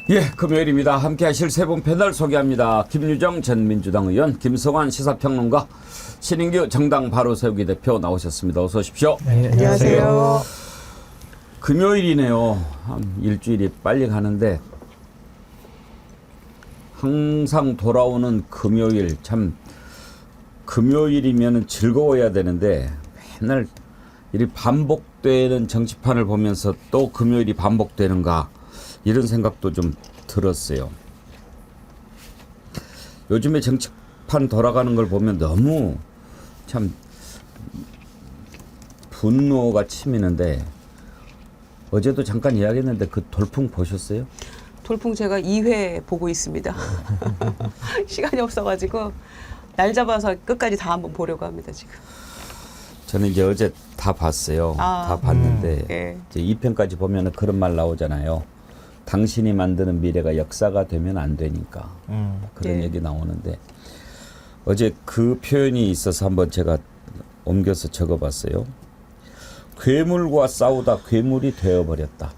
예, 금요일입니다. 함께하실 세 분 패널 소개합니다. 김유정 전 민주당 의원, 김성환 시사평론가, 신인규 정당 바로 세우기 대표 나오셨습니다. 어서 오십시오. 네, 안녕하세요. 금요일이네요. 일주일이 빨리 가는데 항상 돌아오는 금요일, 참 금요일이면 즐거워야 되는데 맨날 이 반복되는 정치판을 보면서 또 금요일이 반복되는가 이런 생각도 좀 들었어요. 요즘에 정치판 돌아가는 걸 보면 너무 참 분노가 치미는데 어제도 잠깐 이야기했는데 그 돌풍 보셨어요? 돌풍 제가 2회 보고 있습니다. 시간이 없어가지고 날 잡아서 끝까지 다 한번 보려고 합니다 지금. 저는 이제 어제 다 봤어요. 다 봤는데 예. 이제 2편까지 보면 그런 말 나오잖아요. 당신이 만드는 미래가 역사가 되면 안 되니까 그런 예. 얘기 나오는데 어제 그 표현이 있어서 한번 제가 옮겨서 적어봤어요. 괴물과 싸우다 괴물이 되어버렸다.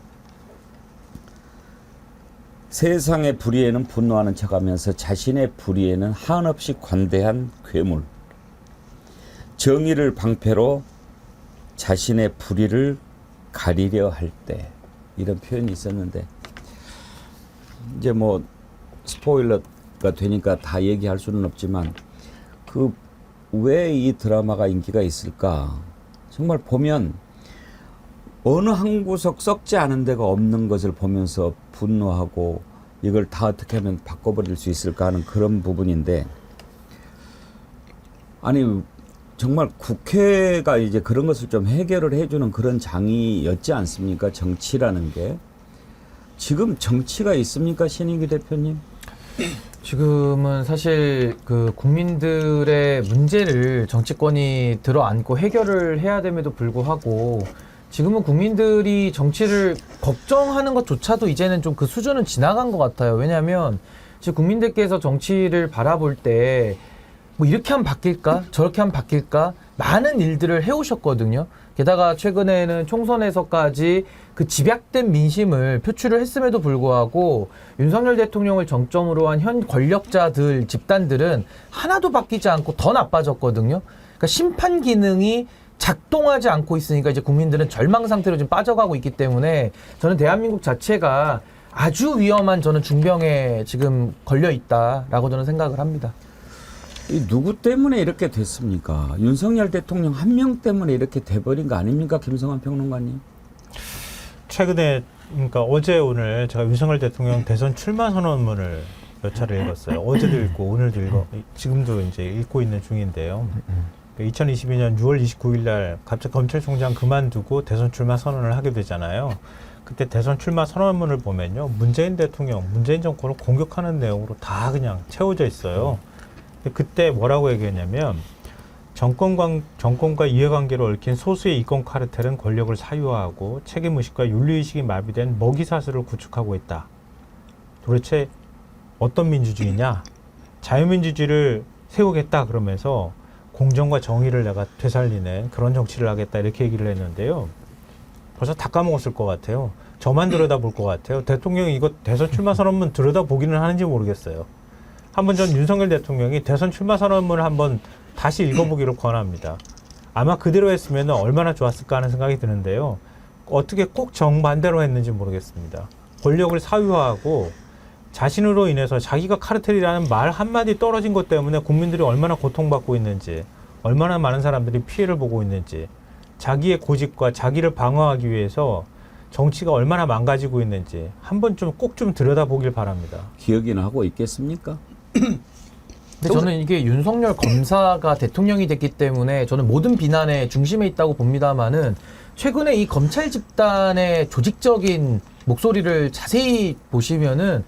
세상의 불의에는 분노하는 척하면서 자신의 불의에는 한없이 관대한 괴물. 정의를 방패로 자신의 불의를 가리려 할 때, 이런 표현이 있었는데 이제 뭐 스포일러가 되니까 다 얘기할 수는 없지만 그 왜 이 드라마가 인기가 있을까? 정말 보면 어느 한 구석 썩지 않은 데가 없는 것을 보면서 분노하고 이걸 다 어떻게 하면 바꿔버릴 수 있을까 하는 그런 부분인데, 아니 정말 국회가 이제 그런 것을 좀 해결을 해주는 그런 장이었지 않습니까? 정치라는 게. 지금 정치가 있습니까, 신인규 대표님? 지금은 사실 그 국민들의 문제를 정치권이 들어안고 해결을 해야 됨에도 불구하고 지금은 국민들이 정치를 걱정하는 것조차도 이제는 좀 그 수준은 지나간 것 같아요. 왜냐하면 지금 국민들께서 정치를 바라볼 때 뭐 이렇게 하면 바뀔까? 저렇게 하면 바뀔까? 많은 일들을 해오셨거든요. 게다가 최근에는 총선에서까지 그 집약된 민심을 표출을 했음에도 불구하고 윤석열 대통령을 정점으로 한 현 권력자들, 집단들은 하나도 바뀌지 않고 더 나빠졌거든요. 그러니까 심판 기능이 작동하지 않고 있으니까 이제 국민들은 절망 상태로 지금 빠져가고 있기 때문에 저는 대한민국 자체가 아주 위험한 저는 중병에 지금 걸려 있다라고 저는 생각을 합니다. 이 누구 때문에 이렇게 됐습니까? 윤석열 대통령 한 명 때문에 이렇게 돼버린 거 아닙니까, 김성환 평론가님? 최근에 그러니까 어제 오늘 제가 윤석열 대통령 대선 출마 선언문을 몇 차례 읽었어요. 어제도 읽고 오늘도 지금도 이제 읽고 있는 중인데요. 2022년 6월 29일 날 갑자기 검찰총장 그만두고 대선 출마 선언을 하게 되잖아요. 그때 대선 출마 선언문을 보면요, 문재인 대통령, 문재인 정권을 공격하는 내용으로 다 그냥 채워져 있어요. 그때 뭐라고 얘기했냐면 정권과 이해관계를 얽힌 소수의 이권 카르텔은 권력을 사유화하고 책임의식과 윤리의식이 마비된 먹이사슬을 구축하고 있다. 도대체 어떤 민주주의냐? 자유민주주의를 세우겠다 그러면서 공정과 정의를 내가 되살리는 그런 정치를 하겠다 이렇게 얘기를 했는데요. 벌써 다 까먹었을 것 같아요. 저만 들여다볼 것 같아요. 대통령이 이거 대선 출마 선언문 들여다보기는 하는지 모르겠어요. 한번 전 윤석열 대통령이 대선 출마 선언문을 한번 다시 읽어보기를 권합니다. 아마 그대로 했으면 얼마나 좋았을까 하는 생각이 드는데요. 어떻게 꼭 정반대로 했는지 모르겠습니다. 권력을 사유화하고 자신으로 인해서 자기가 카르텔이라는 말 한마디 떨어진 것 때문에 국민들이 얼마나 고통받고 있는지, 얼마나 많은 사람들이 피해를 보고 있는지, 자기의 고집과 자기를 방어하기 위해서 정치가 얼마나 망가지고 있는지 한번 꼭 좀 들여다보길 바랍니다. 기억이나 하고 있겠습니까? 근데 저는 이게 윤석열 검사가 대통령이 됐기 때문에 저는 모든 비난의 중심에 있다고 봅니다만은 최근에 이 검찰 집단의 조직적인 목소리를 자세히 보시면은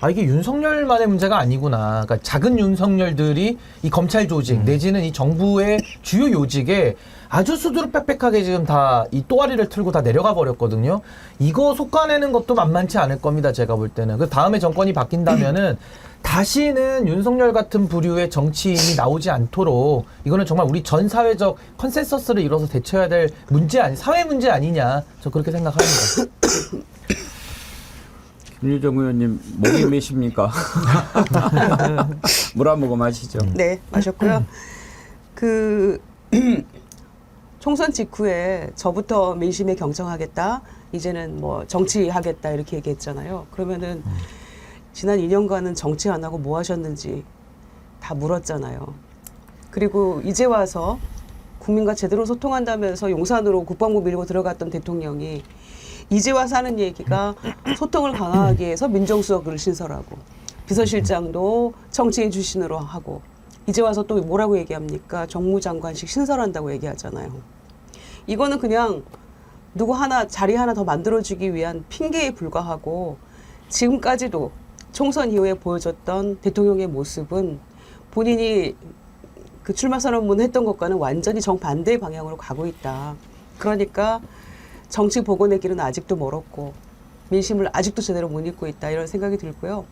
이게 윤석열만의 문제가 아니구나. 그러니까 작은 윤석열들이 이 검찰 조직 내지는 이 정부의 주요 요직에 아주 수두룩 빽빽하게 지금 다 이 또아리를 틀고 다 내려가 버렸거든요. 이거 속아내는 것도 만만치 않을 겁니다. 제가 볼 때는. 그 다음에 정권이 바뀐다면은 다시는 윤석열 같은 부류의 정치인이 나오지 않도록 이거는 정말 우리 전 사회적 컨센서스를 이뤄서 대처해야 될 문제 사회 문제 아니냐. 저 그렇게 생각합니다. 윤유정 의원님 목이 메십니까? 물 한 모금 마시죠. 네, 마셨고요. 그 총선 직후에 저부터 민심에 경청하겠다. 이제는 뭐 정치하겠다 이렇게 얘기했잖아요. 그러면은 지난 2년간은 정치 안 하고 뭐 하셨는지 다 물었잖아요. 그리고 이제 와서 국민과 제대로 소통한다면서 용산으로 국방부 밀고 들어갔던 대통령이 이제 와서 하는 얘기가 소통을 강화하기 위해서 민정수석을 신설하고 비서실장도 정치인 출신으로 하고 이제 와서 또 뭐라고 얘기합니까? 정무장관식 신설한다고 얘기하잖아요. 이거는 그냥 누구 하나 자리 하나 더 만들어주기 위한 핑계에 불과하고 지금까지도 총선 이후에 보여줬던 대통령의 모습은 본인이 그 출마 선언문 했던 것과는 완전히 정반대의 방향으로 가고 있다. 그러니까 정치 복원의 길은 아직도 멀었고 민심을 아직도 제대로 못 읽고 있다 이런 생각이 들고요.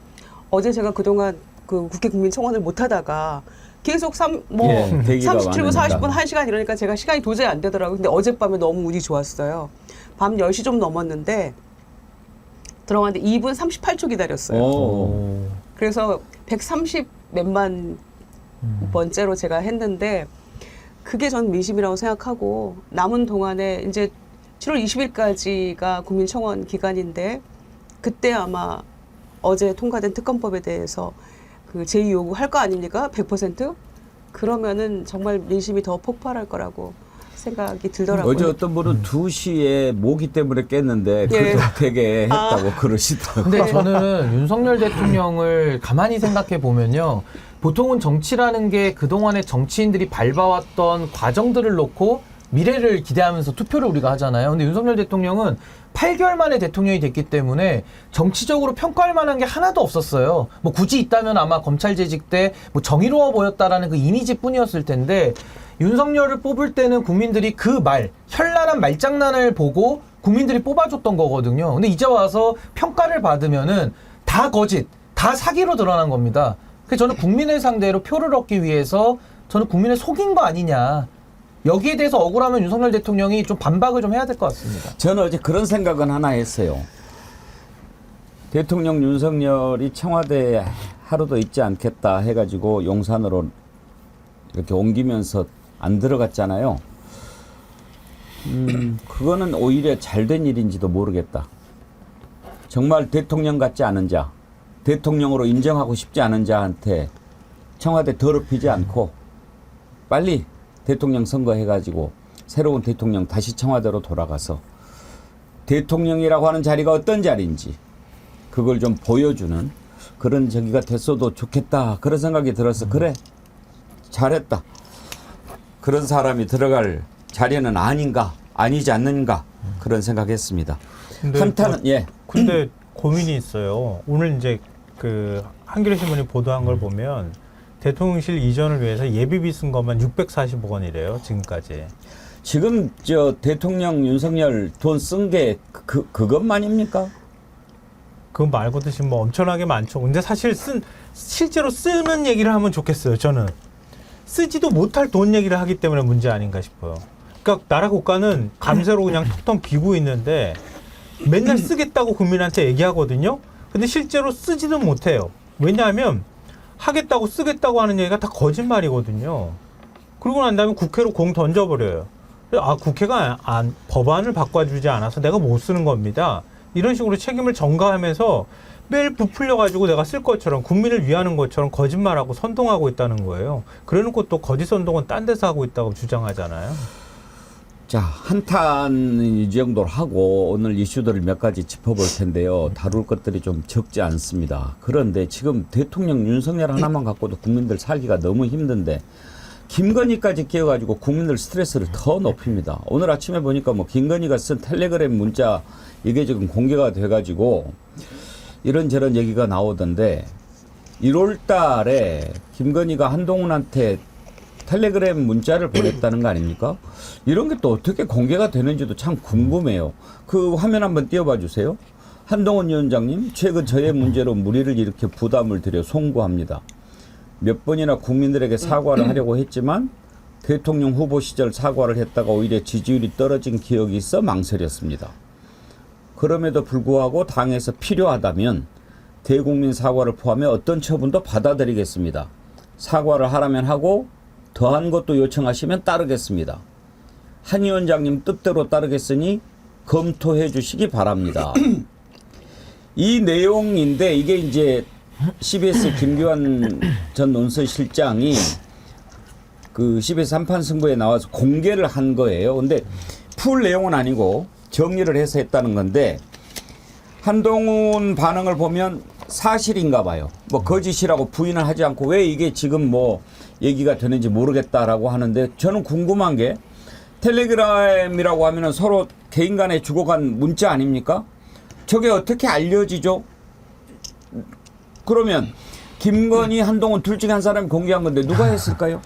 어제 제가 그동안 그 국회 국민청원을 못 하다가 계속 대기가 37분, 많으니까. 40분, 1시간 이러니까 제가 시간이 도저히 안 되더라고요. 근데 어젯밤에 너무 운이 좋았어요. 밤 10시 좀 넘었는데 들어갔는데 2분 38초 기다렸어요. 오. 그래서 130 몇만 번째로 제가 했는데 그게 전 민심이라고 생각하고 남은 동안에 이제 7월 20일까지가 국민청원 기간인데 그때 아마 어제 통과된 특검법에 대해서 그 제2 요구할 거 아닙니까? 100%? 그러면은 정말 민심이 더 폭발할 거라고 생각이 들더라고요. 어제 어떤 분은 2시에 모기 때문에 깼는데 예. 그래도 되게 했다고 그러시더라고요. 근데 저는 윤석열 대통령을 가만히 생각해 보면요. 보통은 정치라는 게 그동안의 정치인들이 밟아왔던 과정들을 놓고 미래를 기대하면서 투표를 우리가 하잖아요. 근데 윤석열 대통령은 8개월 만에 대통령이 됐기 때문에 정치적으로 평가할 만한 게 하나도 없었어요. 뭐 굳이 있다면 아마 검찰 재직 때 뭐 정의로워 보였다라는 그 이미지뿐이었을 텐데 윤석열을 뽑을 때는 국민들이 그 말, 현란한 말장난을 보고 국민들이 뽑아줬던 거거든요. 근데 이제 와서 평가를 받으면은 다 거짓, 다 사기로 드러난 겁니다. 그래서 저는 국민을 상대로 표를 얻기 위해서 저는 국민을 속인 거 아니냐. 여기에 대해서 억울하면 윤석열 대통령이 좀 반박을 좀 해야 될 것 같습니다. 저는 어제 그런 생각은 하나 했어요. 대통령 윤석열이 청와대에 하루도 있지 않겠다 해가지고 용산으로 이렇게 옮기면서 안 들어갔잖아요. 그거는 오히려 잘된 일인지도 모르겠다. 정말 대통령 같지 않은 자, 대통령으로 인정하고 싶지 않은 자한테 청와대 더럽히지 않고 빨리 대통령 선거해가지고 새로운 대통령 다시 청와대로 돌아가서 대통령이라고 하는 자리가 어떤 자리인지 그걸 좀 보여주는 그런 저기가 됐어도 좋겠다. 그런 생각이 들어서 그래 잘했다. 그런 사람이 들어갈 자리는 아닌가 아니지 않는가 그런 생각했습니다. 근데 한탄은 예. 근데 고민이 있어요. 오늘 이제 그 한겨레 신문이 보도한 걸 보면 대통령실 이전을 위해서 예비비 쓴 것만 640억 원이래요. 지금까지. 지금 저 대통령 윤석열 돈 쓴 게 그것만입니까? 그거 말고도 지금 뭐 엄청나게 많죠. 근데 사실 실제로 쓰는 얘기를 하면 좋겠어요. 저는 쓰지도 못할 돈 얘기를 하기 때문에 문제 아닌가 싶어요. 그러니까 나라 국가는 감세로 그냥 텅텅 비고 있는데 맨날 쓰겠다고 국민한테 얘기하거든요. 근데 실제로 쓰지도 못해요. 왜냐하면 하겠다고 쓰겠다고 하는 얘기가 다 거짓말이거든요. 그러고 난 다음에 국회로 공 던져버려요. 아, 국회가 법안을 바꿔주지 않아서 내가 못 쓰는 겁니다. 이런 식으로 책임을 전가하면서 매일 부풀려가지고 내가 쓸 것처럼 국민을 위하는 것처럼 거짓말하고 선동하고 있다는 거예요. 그래놓고 또 거짓 선동은 딴 데서 하고 있다고 주장하잖아요. 자, 한탄은 이 정도로 하고 오늘 이슈들을 몇 가지 짚어볼 텐데요. 다룰 것들이 좀 적지 않습니다. 그런데 지금 대통령 윤석열 하나만 갖고도 국민들 살기가 너무 힘든데 김건희까지 끼어가지고 국민들 스트레스를 더 높입니다. 오늘 아침에 보니까 뭐 김건희가 쓴 텔레그램 문자 이게 지금 공개가 돼가지고 이런저런 얘기가 나오던데 1월 달에 김건희가 한동훈한테 텔레그램 문자를 보냈다는 거 아닙니까? 이런 게 또 어떻게 공개가 되는지도 참 궁금해요. 그 화면 한번 띄워봐 주세요. 한동훈 위원장님, 최근 저의 문제로 무리를 일으켜 부담을 드려 송구합니다. 몇 번이나 국민들에게 사과를 하려고 했지만 대통령 후보 시절 사과를 했다가 오히려 지지율이 떨어진 기억이 있어 망설였습니다. 그럼에도 불구하고 당에서 필요하다면 대국민 사과를 포함해 어떤 처분도 받아들이겠습니다. 사과를 하라면 하고 더한 것도 요청하시면 따르겠습니다. 한 위원장님 뜻대로 따르겠으니 검토해 주시기 바랍니다. 이 내용인데 이게 이제 CBS 김규환 전 논설실장이 그 CBS 한판 승부에 나와서 공개를 한 거예요. 근데 풀 내용은 아니고 정리를 해서 했다는 건데 한동훈 반응을 보면 사실인가 봐요. 뭐 거짓이라고 부인을 하지 않고 왜 이게 지금 뭐 얘기가 되는지 모르겠다라고 하는데 저는 궁금한 게 텔레그램이라고 하면은 서로 개인 간에 주고간 문자 아닙니까? 저게 어떻게 알려지죠? 그러면 김건희, 한동훈 둘 중에 한 사람이 공개한 건데 누가 했을까요?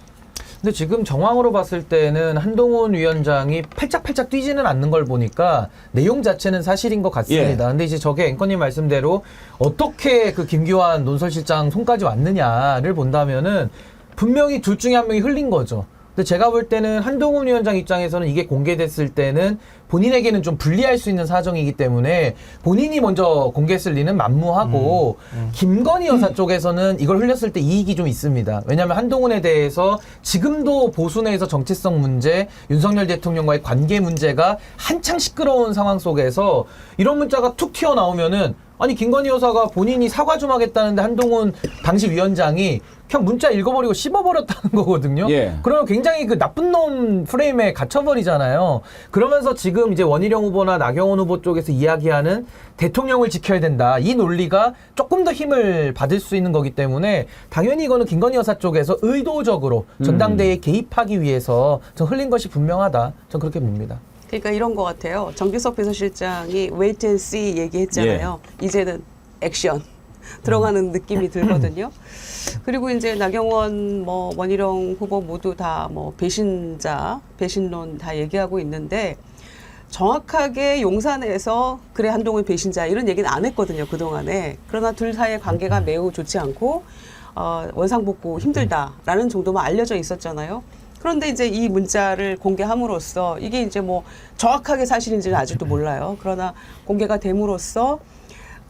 근데 지금 정황으로 봤을 때는 한동훈 위원장이 팔짝팔짝 뛰지는 않는 걸 보니까 내용 자체는 사실인 것 같습니다. 예. 근데 이제 저게 앵커님 말씀대로 어떻게 그 김규환 논설실장 손까지 왔느냐를 본다면은 분명히 둘 중에 한 명이 흘린 거죠. 근데 제가 볼 때는 한동훈 위원장 입장에서는 이게 공개됐을 때는 본인에게는 좀 불리할 수 있는 사정이기 때문에 본인이 먼저 공개했을 리는 만무하고 김건희 여사 쪽에서는 이걸 흘렸을 때 이익이 좀 있습니다. 왜냐하면 한동훈에 대해서 지금도 보수 내에서 정체성 문제, 윤석열 대통령과의 관계 문제가 한창 시끄러운 상황 속에서 이런 문자가 툭 튀어나오면은 아니 김건희 여사가 본인이 사과 좀 하겠다는데 한동훈 당시 위원장이 그냥 문자 읽어버리고 씹어버렸다는 거거든요. 예. 그러면 굉장히 그 나쁜 놈 프레임에 갇혀버리잖아요. 그러면서 지금 이제 원희룡 후보나 나경원 후보 쪽에서 이야기하는 대통령을 지켜야 된다. 이 논리가 조금 더 힘을 받을 수 있는 거기 때문에 당연히 이거는 김건희 여사 쪽에서 의도적으로 전당대회에 개입하기 위해서 전 흘린 것이 분명하다. 전 그렇게 봅니다. 그러니까 이런 것 같아요. 정기석 비서실장이 wait and see 얘기했잖아요. 이제는 액션 들어가는 느낌이 들거든요. 그리고 이제 나경원, 뭐 원희룡 후보 모두 다 뭐 배신자, 배신론 다 얘기하고 있는데 정확하게 용산에서 그래 한동훈 배신자 이런 얘기는 안 했거든요 그동안에. 그러나 둘 사이의 관계가 매우 좋지 않고 원상복구 힘들다라는 정도만 알려져 있었잖아요. 그런데 이제 이 문자를 공개함으로써 이게 이제 뭐 정확하게 사실인지는 아직도 몰라요. 그러나 공개가 됨으로써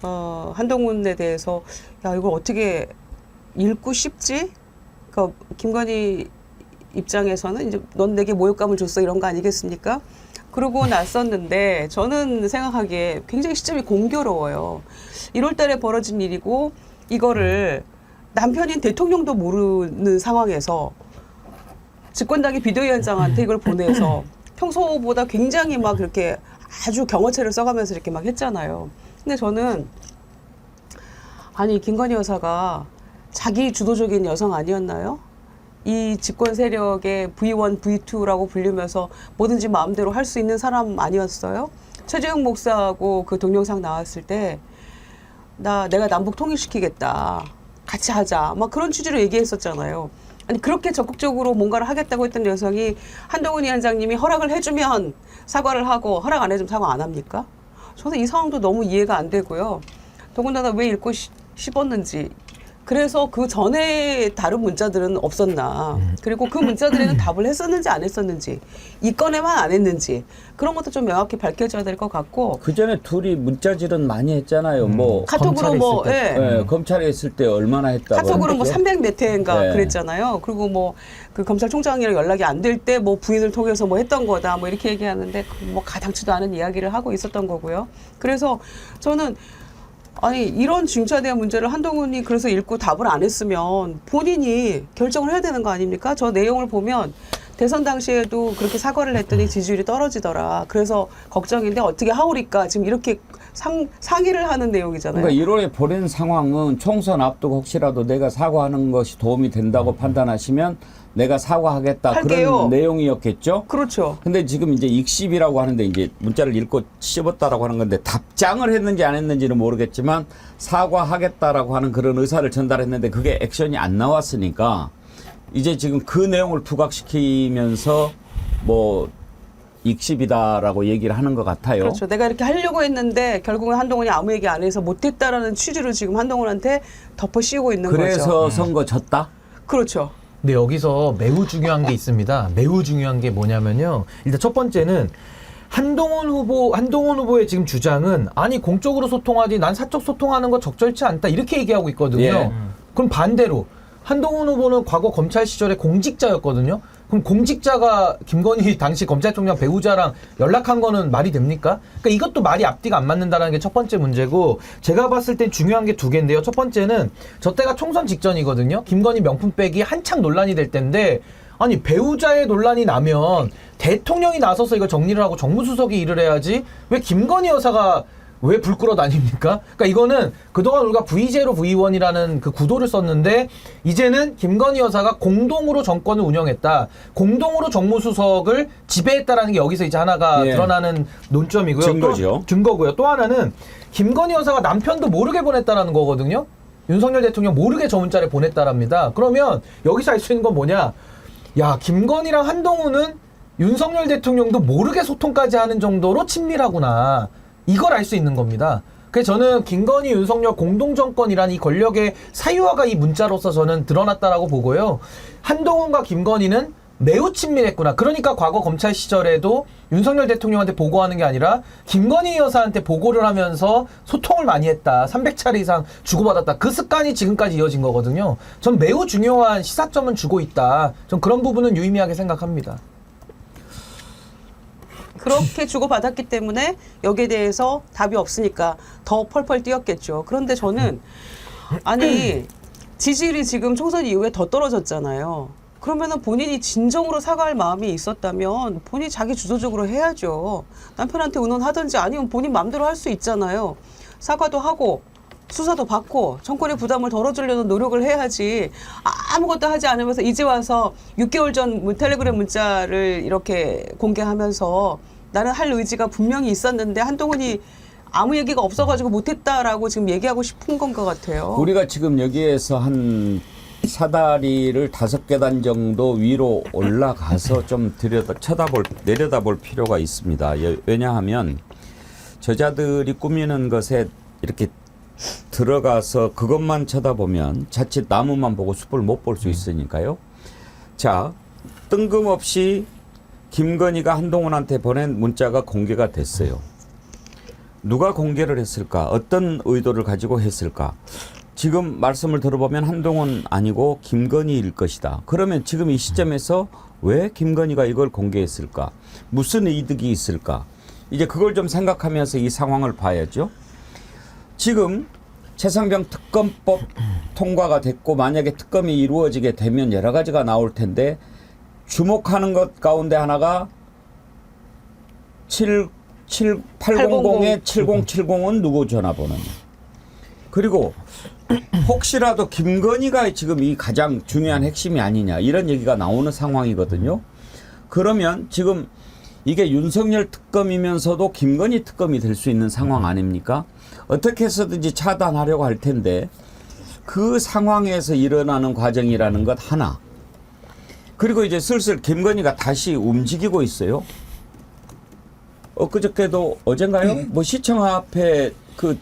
한동훈에 대해서 야 이걸 어떻게 읽고 싶지? 그러니까 김건희 입장에서는 이제 넌 내게 모욕감을 줬어 이런 거 아니겠습니까? 그러고 났었는데 저는 생각하기에 굉장히 시점이 공교로워요. 1월 달에 벌어진 일이고 이거를 남편인 대통령도 모르는 상황에서 집권당의 비대위원장한테 이걸 보내서 평소보다 굉장히 막 이렇게 아주 경어체를 써가면서 이렇게 막 했잖아요. 근데 저는 아니 김건희 여사가 자기 주도적인 여성 아니었나요? 이 집권 세력의 V1, V2라고 불리면서 뭐든지 마음대로 할 수 있는 사람 아니었어요? 최재형 목사하고 그 동영상 나왔을 때 내가 남북 통일시키겠다. 같이 하자. 막 그런 취지로 얘기했었잖아요. 아니 그렇게 적극적으로 뭔가를 하겠다고 했던 여성이 한동훈 위원장님이 허락을 해주면 사과를 하고 허락 안 해주면 사과 안 합니까? 저는 이 상황도 너무 이해가 안 되고요. 더군다나 왜 읽고 씹었는지. 그래서 그 전에 다른 문자들은 없었나. 그리고 그 문자들에는 답을 했었는지 안 했었는지. 이 건에만 안 했는지. 그런 것도 좀 명확히 밝혀져야 될 것 같고. 그 전에 둘이 문자질은 많이 했잖아요. 뭐 카톡으로 뭐, 예. 검찰에 있을 때 얼마나 했다고. 카톡으로 뭐 300 몇 회인가 네. 그랬잖아요. 그리고 뭐 그 검찰총장이랑 연락이 안 될 때 뭐 부인을 통해서 뭐 했던 거다 뭐 이렇게 얘기하는데 뭐 가당치도 않은 이야기를 하고 있었던 거고요. 그래서 저는 아니 이런 중차대한 문제를 한동훈이 그래서 읽고 답을 안 했으면 본인이 결정을 해야 되는 거 아닙니까? 저 내용을 보면 대선 당시에도 그렇게 사과를 했더니 지지율이 떨어지더라. 그래서 걱정인데 어떻게 하오리까 지금 이렇게 상의를 하는 내용이잖아요. 그러니까 1월에 보낸 상황은 총선 앞두고 혹시라도 내가 사과하는 것이 도움이 된다고 판단하시면 내가 사과하겠다 할게요. 그런 내용이었겠죠. 그렇죠. 근데 지금 이제 익십이라고 하는데 이제 문자를 읽고 씹었다라고 하는 건데 답장을 했는지 안 했는지는 모르겠지만 사과하겠다라고 하는 그런 의사를 전달했는데 그게 액션이 안 나왔으니까 이제 지금 그 내용을 부각시키면서 뭐 익십이다라고 얘기를 하는 것 같아요. 그렇죠. 내가 이렇게 하려고 했는데 결국은 한동훈이 아무 얘기 안 해서 못했다라는 취지로 지금 한동훈한테 덮어 씌우고 있는 그래서 거죠. 선거 졌다? 그렇죠. 근데 여기서 매우 중요한 게 있습니다. 매우 중요한 게 뭐냐면요. 일단 첫 번째는 한동훈 후보의 지금 주장은 아니 공적으로 소통하지 난 사적 소통하는 거 적절치 않다 이렇게 얘기하고 있거든요. 예. 그럼 반대로 한동훈 후보는 과거 검찰 시절에 공직자였거든요. 그럼 공직자가 김건희 당시 검찰총장 배우자랑 연락한 거는 말이 됩니까? 그러니까 이것도 말이 앞뒤가 안 맞는다는 게 첫 번째 문제고, 제가 봤을 땐 중요한 게 두 개인데요. 첫 번째는 저 때가 총선 직전이거든요. 김건희 명품백이 한창 논란이 될 때인데, 아니 배우자의 논란이 나면 대통령이 나서서 이거 정리를 하고 정무수석이 일을 해야지 왜 김건희 여사가 왜 불 끌어 다닙니까? 그러니까 이거는 그동안 우리가 V0, V1이라는 그 구도를 썼는데, 이제는 김건희 여사가 공동으로 정권을 운영했다, 공동으로 정무수석을 지배했다라는 게 여기서 이제 하나가 예. 드러나는 논점이고요. 증거죠. 또 증거고요. 또 하나는 김건희 여사가 남편도 모르게 보냈다라는 거거든요. 윤석열 대통령 모르게 저 문자를 보냈다랍니다. 그러면 여기서 알 수 있는 건 뭐냐? 야, 김건희랑 한동훈은 윤석열 대통령도 모르게 소통까지 하는 정도로 친밀하구나. 이걸 알 수 있는 겁니다. 그래서 저는 김건희, 윤석열 공동정권이라는 이 권력의 사유화가 이 문자로서 저는 드러났다라고 보고요. 한동훈과 김건희는 매우 친밀했구나. 그러니까 과거 검찰 시절에도 윤석열 대통령한테 보고하는 게 아니라 김건희 여사한테 보고를 하면서 소통을 많이 했다. 300차례 이상 주고받았다. 그 습관이 지금까지 이어진 거거든요. 전 매우 중요한 시사점은 주고 있다. 전 그런 부분은 유의미하게 생각합니다. 그렇게 주고받았기 때문에 여기에 대해서 답이 없으니까 더 펄펄 뛰었겠죠. 그런데 저는 아니 지지율이 지금 총선 이후에 더 떨어졌잖아요. 그러면은 본인이 진정으로 사과할 마음이 있었다면 본인이 자기 주도적으로 해야죠. 남편한테 의논하든지 아니면 본인 마음대로 할 수 있잖아요. 사과도 하고 수사도 받고 정권의 부담을 덜어주려는 노력을 해야지, 아무것도 하지 않으면서 이제 와서 6개월 전 텔레그램 문자를 이렇게 공개하면서 나는 할 의지가 분명히 있었는데 한동훈이 아무 얘기가 없어가지고 못했다라고 지금 얘기하고 싶은 건 것 같아요. 우리가 지금 여기에서 한 사다리를 5계단 정도 위로 올라가서 좀 내려다볼 필요가 있습니다. 왜냐하면 저자들이 꾸미는 것에 이렇게 들어가서 그것만 쳐다보면 자칫 나무만 보고 숲을 못 볼 수 있으니까요. 자, 뜬금없이 김건희가 한동훈한테 보낸 문자가 공개가 됐어요. 누가 공개를 했을까? 어떤 의도를 가지고 했을까? 지금 말씀을 들어보면 한동훈 아니고 김건희일 것이다. 그러면 지금 이 시점에서 왜 김건희가 이걸 공개했을까? 무슨 이득이 있을까? 이제 그걸 좀 생각하면서 이 상황을 봐야죠. 지금 최상병 특검법 통과가 됐고 만약에 특검이 이루어지게 되면 여러 가지가 나올 텐데, 주목하는 것 가운데 하나가 800에 7070은 누구 전화번호냐. 그리고 혹시라도 김건희가 지금 이 가장 중요한 핵심이 아니냐, 이런 얘기가 나오는 상황이거든요. 그러면 지금 이게 윤석열 특검이면서도 김건희 특검이 될 수 있는 상황 아닙니까? 어떻게 해서든지 차단하려고 할 텐데 그 상황에서 일어나는 과정이라는 것 하나. 그리고 이제 슬슬 김건희가 다시 움직이고 있어요. 엊그저께도 어젠가요? 뭐 시청 앞에 그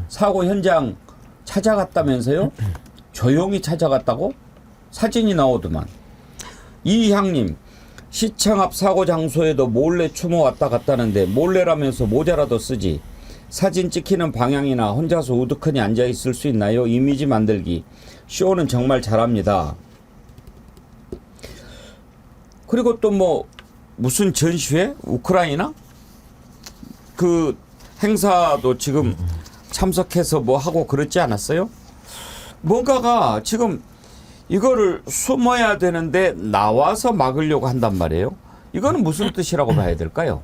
사고 현장 찾아갔다면서요? 조용히 찾아갔다고? 사진이 나오더만. 이향님, 시청 앞 사고 장소에도 몰래 추모 왔다 갔다는데 몰래라면서 모자라도 쓰지. 사진 찍히는 방향이나 혼자서 우두커니 앉아 있을 수 있나요? 이미지 만들기. 쇼는 정말 잘합니다. 그리고 또 뭐 무슨 전시회? 우크라이나? 그 행사도 지금 참석해서 뭐 하고 그랬지 않았어요? 뭔가가 지금 이거를 숨어야 되는데 나와서 막으려고 한단 말이에요. 이거는 무슨 뜻이라고 봐야 될까요?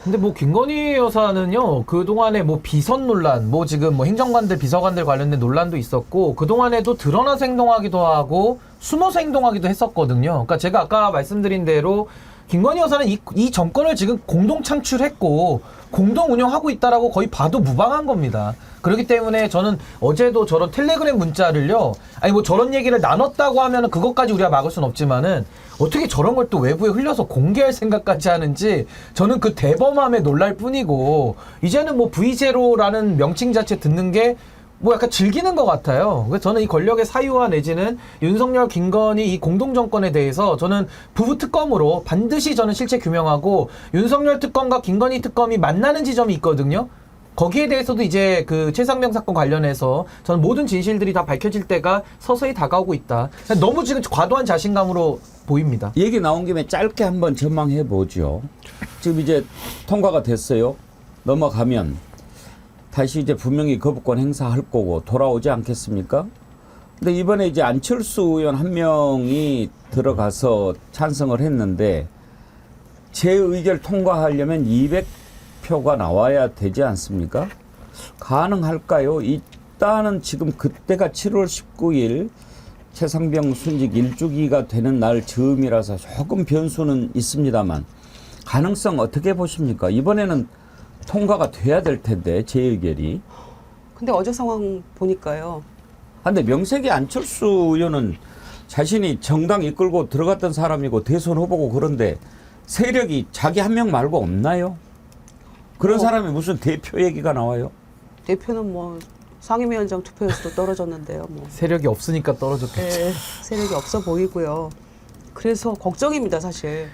근데 뭐 김건희 여사는요, 그동안에 뭐 비선 논란, 뭐 지금 뭐 행정관들, 비서관들 관련된 논란도 있었고, 그동안에도 드러나서 행동하기도 하고 숨어서 행동하기도 했었거든요. 그러니까 제가 아까 말씀드린 대로 김건희 여사는 이 정권을 지금 공동 창출했고 공동 운영하고 있다라고 거의 봐도 무방한 겁니다. 그렇기 때문에 저는 어제도 저런 텔레그램 문자를요, 아니 뭐 저런 얘기를 나눴다고 하면은 그것까지 우리가 막을 수는 없지만은 어떻게 저런 걸 또 외부에 흘려서 공개할 생각까지 하는지 저는 그 대범함에 놀랄 뿐이고, 이제는 뭐 V0라는 명칭 자체 듣는 게 뭐 약간 즐기는 것 같아요. 그래서 저는 이 권력의 사유화 내지는 윤석열, 김건희 이 공동 정권에 대해서 저는 부부 특검으로 반드시 저는 실체 규명하고 윤석열 특검과 김건희 특검이 만나는 지점이 있거든요. 거기에 대해서도 이제 그 최상병 사건 관련해서 저는 모든 진실들이 다 밝혀질 때가 서서히 다가오고 있다. 너무 지금 과도한 자신감으로 보입니다. 얘기 나온 김에 짧게 한번 전망해 보죠. 지금 이제 통과가 됐어요. 넘어가면 다시 이제 분명히 거부권 행사할 거고 돌아오지 않겠습니까? 근데 이번에 이제 안철수 의원 한 명이 들어가서 찬성을 했는데 재의결 통과하려면 200표가 나와야 되지 않습니까? 가능할까요? 일단은 지금 그때가 7월 19일 최상병 순직 1주기가 되는 날 즈음이라서 조금 변수는 있습니다만 가능성 어떻게 보십니까? 이번에는 통과가 돼야 될 텐데 재의결이. 근데 어제 상황 보니까요. 근데 명색이 안철수 의원은 자신이 정당 이끌고 들어갔던 사람이고 대선 후보고 그런데 세력이 자기 한 명 말고 없나요? 그런 사람이 무슨 대표 얘기가 나와요? 대표는 뭐 상임위원장 투표에서도 떨어졌는데요. 뭐. 세력이 없으니까 떨어졌겠죠. 네, 세력이 없어 보이고요. 그래서 걱정입니다, 사실.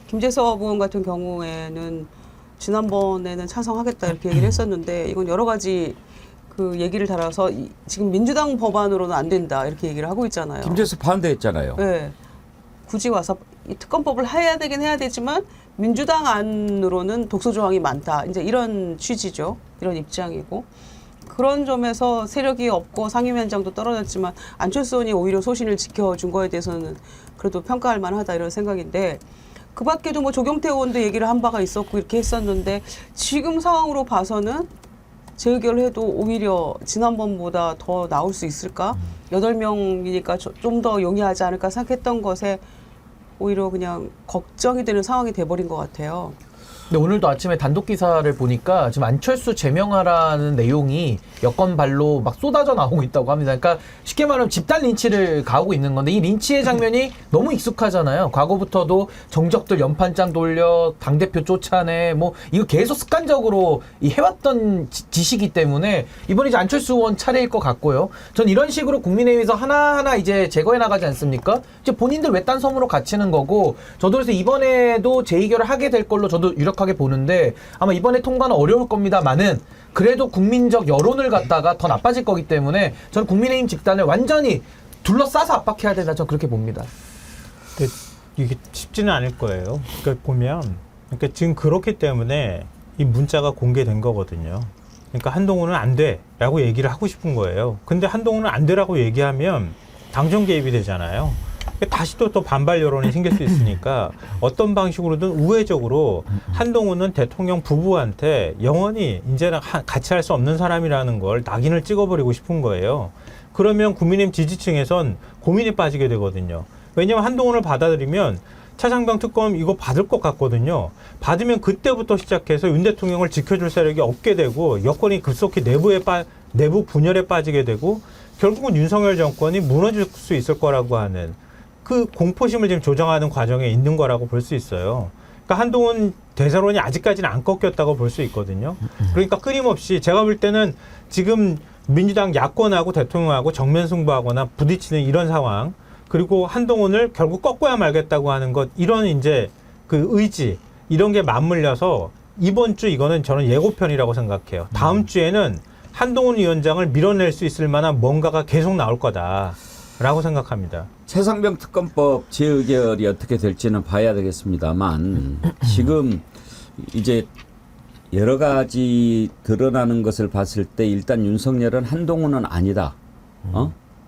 김재섭 의원 같은 경우에는 지난번에는 찬성하겠다 이렇게 얘기를 했었는데 이건 여러 가지 그 얘기를 달아서 지금 민주당 법안으로는 안 된다 이렇게 얘기를 하고 있잖아요. 김재수 반대했잖아요. 네. 굳이 와서 이 특검법을 해야 되긴 해야 되지만 민주당 안으로는 독소 조항이 많다. 이제 이런 취지죠. 이런 입장이고. 그런 점에서 세력이 없고 상임위원장도 떨어졌지만 안철수 의원이 오히려 소신을 지켜준 거에 대해서는 그래도 평가할 만하다 이런 생각인데 그 밖에도 뭐 조경태 의원도 얘기를 한 바가 있었고 이렇게 했었는데 지금 상황으로 봐서는 재의결을 해도 오히려 지난번보다 더 나올 수 있을까? 8명이니까 좀 더 용이하지 않을까 생각했던 것에 오히려 그냥 걱정이 되는 상황이 돼버린 것 같아요. 근데 오늘도 아침에 단독 기사를 보니까 지금 안철수 제명하라는 내용이 여권발로 막 쏟아져 나오고 있다고 합니다. 그러니까 쉽게 말하면 집단 린치를 가하고 있는 건데 이 린치의 장면이 너무 익숙하잖아요. 과거부터도 정적들 연판장 돌려 당대표 쫓아내 뭐 이거 계속 습관적으로 해왔던 지시기 때문에 이번에 이제 안철수 의원 차례일 것 같고요. 전 이런 식으로 국민의힘에서 하나하나 이제 제거해 나가지 않습니까? 이제 본인들 외딴 섬으로 갇히는 거고 저도 그래서 이번에도 재의결을 하게 될 걸로 저도 유력하게 보는데 아마 이번에 통과는 어려울 겁니다만은 그래도 국민적 여론을 갖다가 더 나빠질 거기 때문에 저는 국민의힘 집단을 완전히 둘러싸서 압박해야 된다 저는 그렇게 봅니다. 근데 이게 쉽지는 않을 거예요. 그러니까 보면 그러니까 지금 그렇기 때문에 이 문자가 공개된 거거든요. 그러니까 한동훈은 안 돼라고 얘기를 하고 싶은 거예요. 근데 한동훈은 안 돼라고 얘기하면 당정 개입이 되잖아요. 다시 또 반발 여론이 생길 수 있으니까 어떤 방식으로든 우회적으로 한동훈은 대통령 부부한테 영원히 이제는 같이 할 수 없는 사람이라는 걸 낙인을 찍어버리고 싶은 거예요. 그러면 국민의힘 지지층에선 고민에 빠지게 되거든요. 왜냐하면 한동훈을 받아들이면 차상병 특검 이거 받을 것 같거든요. 받으면 그때부터 시작해서 윤 대통령을 지켜줄 세력이 없게 되고 여권이 급속히 내부 분열에 빠지게 되고 결국은 윤석열 정권이 무너질 수 있을 거라고 하는 그 공포심을 지금 조정하는 과정에 있는 거라고 볼 수 있어요. 그러니까 한동훈 대세론이 아직까지는 안 꺾였다고 볼 수 있거든요. 그러니까 끊임없이 제가 볼 때는 지금 민주당 야권하고 대통령하고 정면 승부하거나 부딪히는 이런 상황 그리고 한동훈을 결국 꺾어야 말겠다고 하는 것 이런 이제 그 의지 이런 게 맞물려서 이번 주 이거는 저는 예고편이라고 생각해요. 다음 주에는 한동훈 위원장을 밀어낼 수 있을 만한 뭔가가 계속 나올 거다라고 생각합니다. 최상병 특검법 재의결이 어떻게 될지는 봐야 되겠습니다만 지금 이제 여러 가지 드러나는 것을 봤을 때 일단 윤석열은 한동훈은 아니다.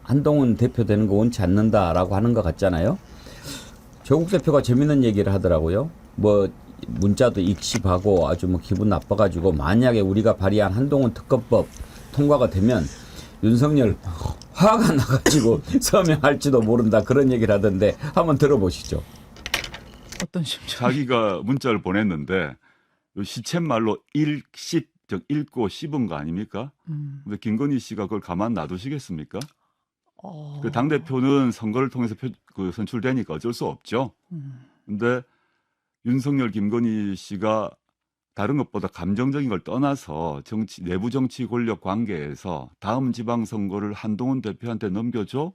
한동훈 대표 되는 거 원치 않는다라고 하는 것 같잖아요. 조국 대표가 재밌는 얘기를 하더라고요. 뭐 문자도 익십하고 아주 뭐 기분 나빠가지고 만약에 우리가 발의한 한동훈 특검법 통과가 되면 윤석열 화가 나가지고 서명할지도 모른다 그런 얘기를 하던데 한번 들어보시죠. 어떤 심정? 자기가 문자를 보냈는데 시쳇말로 읽씹 즉 읽고 씹은 거 아닙니까? 근데 김건희 씨가 그걸 가만 놔두시겠습니까? 그 당 대표는 선거를 통해서 선출되니까 어쩔 수 없죠. 근데 윤석열, 김건희 씨가 다른 것보다 감정적인 걸 떠나서 내부 정치 권력 관계에서 다음 지방선거를 한동훈 대표한테 넘겨줘?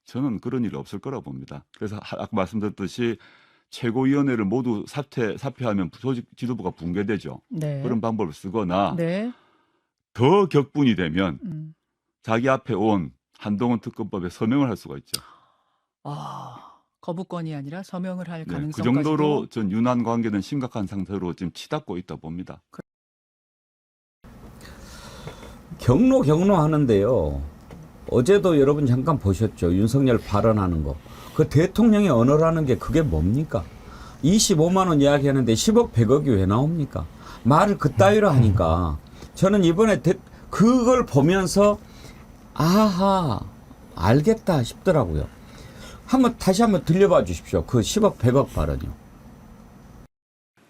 저는 그런 일이 없을 거라고 봅니다. 그래서 아까 말씀드렸듯이 최고위원회를 모두 사퇴하면 조직 지도부가 붕괴되죠. 네. 그런 방법을 쓰거나 네. 더 격분이 되면 음. 자기 앞에 온 한동훈 특검법에 서명을 할 수가 있죠. 거부권이 아니라 서명을 할 네, 그 가능성까지도. 정도로 전 윤한 관계는 심각한 상태로 지금 치닫고 있다 봅니다. 경로 하는데요. 어제도 여러분 잠깐 보셨죠. 윤석열 발언하는 거. 그 대통령이 언어라는 게 그게 뭡니까? 25만 원 이야기하는데 10억 100억이 왜 나옵니까? 말을 그따위로 하니까 저는 이번에 그걸 보면서 아하 알겠다 싶더라고요. 다시 한번 들려봐 주십시오. 그 10억 100억 발언이요.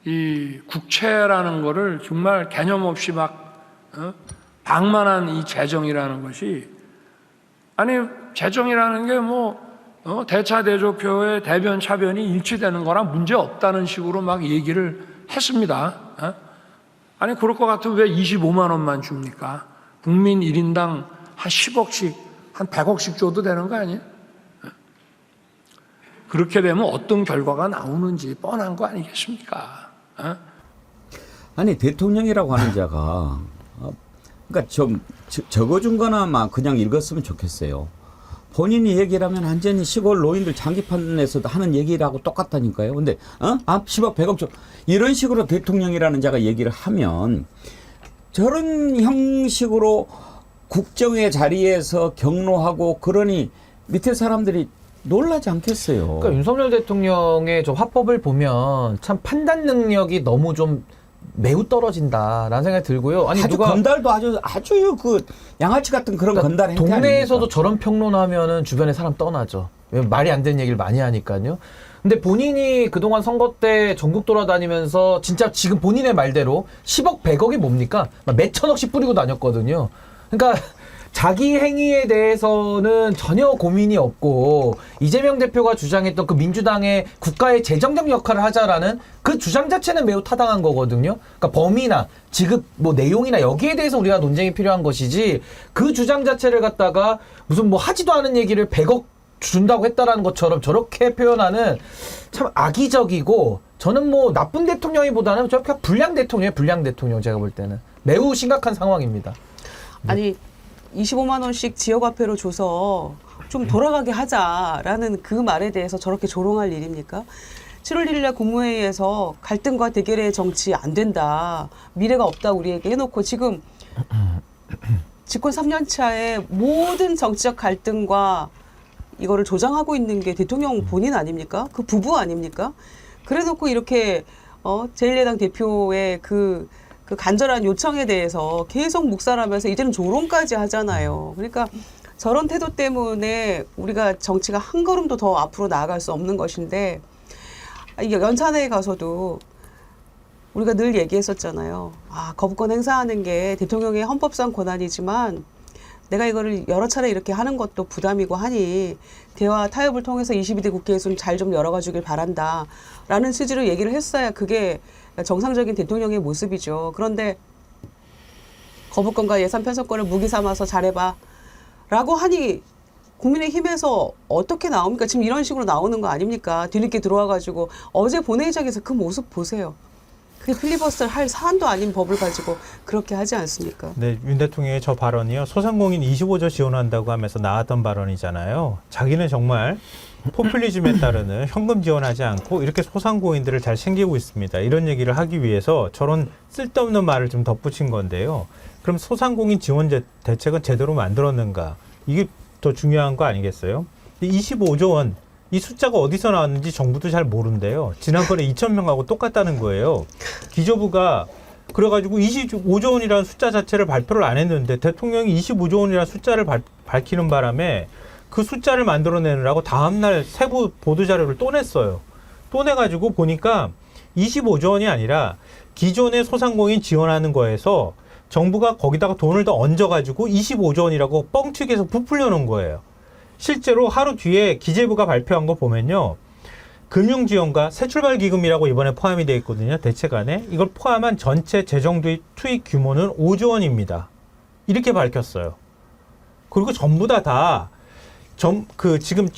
이 국채라는 거를 정말 개념 없이 방만한 이 재정이라는 것이, 아니 재정이라는 게 대차대조표의 대변 차변이 일치되는 거랑 문제 없다는 식으로 막 얘기를 했습니다. 아니 그럴 것 같으면 왜 25만 원만 줍니까? 국민 1인당 한 10억씩 한 100억씩 줘도 되는 거 아니에요? 그렇게 되면 어떤 결과가 나오는지 뻔한 거 아니겠습니까? 아니 대통령이라고 하는 자가 그러니까 좀 적어준 거나마 그냥 읽었으면 좋겠어요. 본인이 얘기를 하면 완전히 시골 노인들 장기판에서도 하는 얘기라고 똑같다니까요. 근데 10억 100억 줘 이런 식으로 대통령이라는 자가 얘기를 하면 저런 형식으로 국정의 자리에서 경로하고 그러니 밑에 사람들이 놀라지 않겠어요. 그러니까 윤석열 대통령의 저 화법을 보면 참 판단 능력이 너무 좀 매우 떨어진다라는 생각이 들고요. 아니 아주 누가 건달도 아주 그 양아치 같은 그런 건달 행태 동네에서도 아닙니까? 저런 평론하면은 주변에 사람 떠나죠. 왜냐면 말이 안 되는 얘기를 많이 하니까요. 근데 본인이 그동안 선거 때 전국 돌아다니면서 진짜 지금 본인의 말대로 10억 100억이 뭡니까? 막 몇천억씩 뿌리고 다녔거든요. 그러니까 자기 행위에 대해서는 전혀 고민이 없고 이재명 대표가 주장했던 그 민주당의 국가의 재정적 역할을 하자라는 그 주장 자체는 매우 타당한 거거든요. 그러니까 범위나 지급 내용이나 여기에 대해서 우리가 논쟁이 필요한 것이지 그 주장 자체를 갖다가 무슨 하지도 않은 얘기를 100억 준다고 했다라는 것처럼 저렇게 표현하는 참 악의적이고 저는 나쁜 대통령이보다는 저렇게 불량 대통령 제가 볼 때는 매우 심각한 상황입니다. 아니 25만 원씩 지역화폐로 줘서 좀 돌아가게 하자라는 그 말에 대해서 저렇게 조롱할 일입니까? 7월 1일 날 국무회의에서 갈등과 대결의 정치 안 된다. 미래가 없다 우리에게 해놓고 지금 집권 3년 차에 모든 정치적 갈등과 이거를 조장하고 있는 게 대통령 본인 아닙니까? 그 부부 아닙니까? 그래놓고 이렇게 제1야당 대표의 그 간절한 요청에 대해서 계속 묵살하면서 이제는 조롱까지 하잖아요. 그러니까 저런 태도 때문에 우리가 정치가 한 걸음도 더 앞으로 나아갈 수 없는 것인데 연찬회에 가서도 우리가 늘 얘기했었잖아요. 거부권 행사하는 게 대통령의 헌법상 권한이지만 내가 이거를 여러 차례 이렇게 하는 것도 부담이고 하니 대화 타협을 통해서 22대 국회에서 잘 좀 열어가 주길 바란다 라는 취지로 얘기를 했어야 그게 정상적인 대통령의 모습이죠. 그런데 거부권과 예산 편성권을 무기 삼아서 잘해봐 라고 하니 국민의힘에서 어떻게 나옵니까? 지금 이런 식으로 나오는 거 아닙니까? 뒤늦게 들어와가지고 어제 본회의장에서 그 모습 보세요. 그게 필리버스터를 할 사안도 아닌 법을 가지고 그렇게 하지 않습니까? 네, 윤 대통령의 저 발언이요. 소상공인 25조 지원한다고 하면서 나왔던 발언이잖아요. 자기는 정말 포퓰리즘에 따르는 현금 지원하지 않고 이렇게 소상공인들을 잘 챙기고 있습니다. 이런 얘기를 하기 위해서 저런 쓸데없는 말을 좀 덧붙인 건데요. 그럼 소상공인 지원 대책은 제대로 만들었는가? 이게 더 중요한 거 아니겠어요? 25조 원, 이 숫자가 어디서 나왔는지 정부도 잘 모른대요. 지난번에 2,000명하고 똑같다는 거예요. 기재부가 그래가지고 25조 원이라는 숫자 자체를 발표를 안 했는데 대통령이 25조 원이라는 숫자를 밝히는 바람에 그 숫자를 만들어내느라고 다음날 세부 보도자료를 또 냈어요. 또 내가지고 보니까 25조 원이 아니라 기존의 소상공인 지원하는 거에서 정부가 거기다가 돈을 더 얹어가지고 25조 원이라고 뻥튀기해서 부풀려 놓은 거예요. 실제로 하루 뒤에 기재부가 발표한 거 보면요. 금융지원과 새출발기금이라고 이번에 포함이 되어 있거든요. 대책안에. 이걸 포함한 전체 재정 투입 규모는 5조 원입니다. 이렇게 밝혔어요. 그리고 전부 지금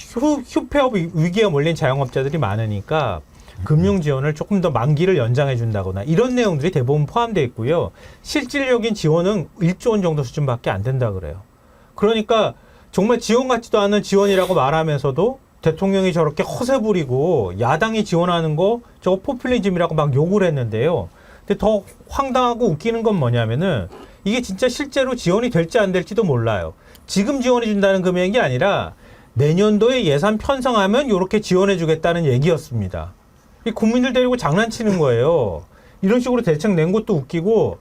휴폐업 위기에 몰린 자영업자들이 많으니까 금융 지원을 조금 더 만기를 연장해 준다거나 이런 내용들이 대부분 포함되어 있고요. 실질적인 지원은 1조 원 정도 수준밖에 안 된다 그래요. 그러니까 정말 지원 같지도 않은 지원이라고 말하면서도 대통령이 저렇게 허세 부리고 야당이 지원하는 거 저거 포퓰리즘이라고 막 욕을 했는데요. 근데 더 황당하고 웃기는 건 뭐냐면은 이게 진짜 실제로 지원이 될지 안 될지도 몰라요. 지금 지원해 준다는 금액이 아니라 내년도에 예산 편성하면 이렇게 지원해 주겠다는 얘기였습니다. 이 국민들 데리고 장난치는 거예요. 이런 식으로 대책 낸 것도 웃기고